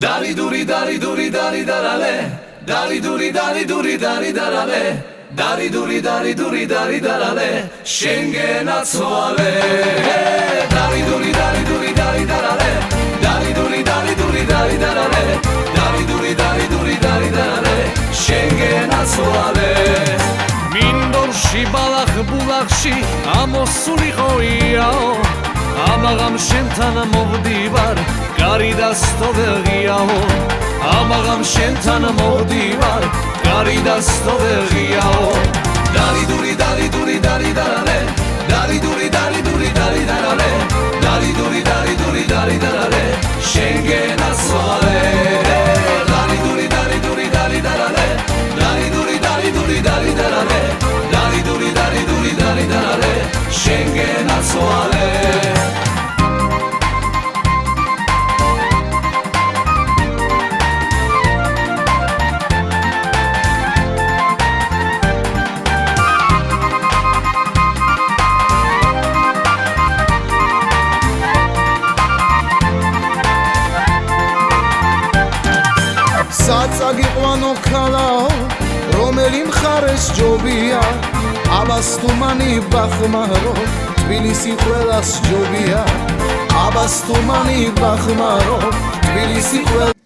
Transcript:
Dari duri dari duri dari darale, dari duri dari duri dari darale, dari duri dari duri dari darale, Schengen atzuale. Dari duri dari duri dari darale, dari duri dari duri dari darale, dari duri dari duri dari darale, Schengen atzuale. Mindorshi balakh bulakshi amosuli qoiao, amagam shentan movdivar gari dastovegiao, amagam shentan movdivar gari dastovegiao. Dari duri dari duri dari darale, dari duri dari duri dari darale, dari duri dari duri dari darale, Schengen atzuale. Dari duri dari duri dari darale, dari duri dari duri dari darale, dari duri dari duri dari darale, Schengen atzuale. საწაგიყვანო ქალაო, რომელი მხარეს ჯობია, აბასთუმანი ბახმარო, თბილისი ყველას ჯობია, აბასთუმანი ბახმარო, თბილისი ყველას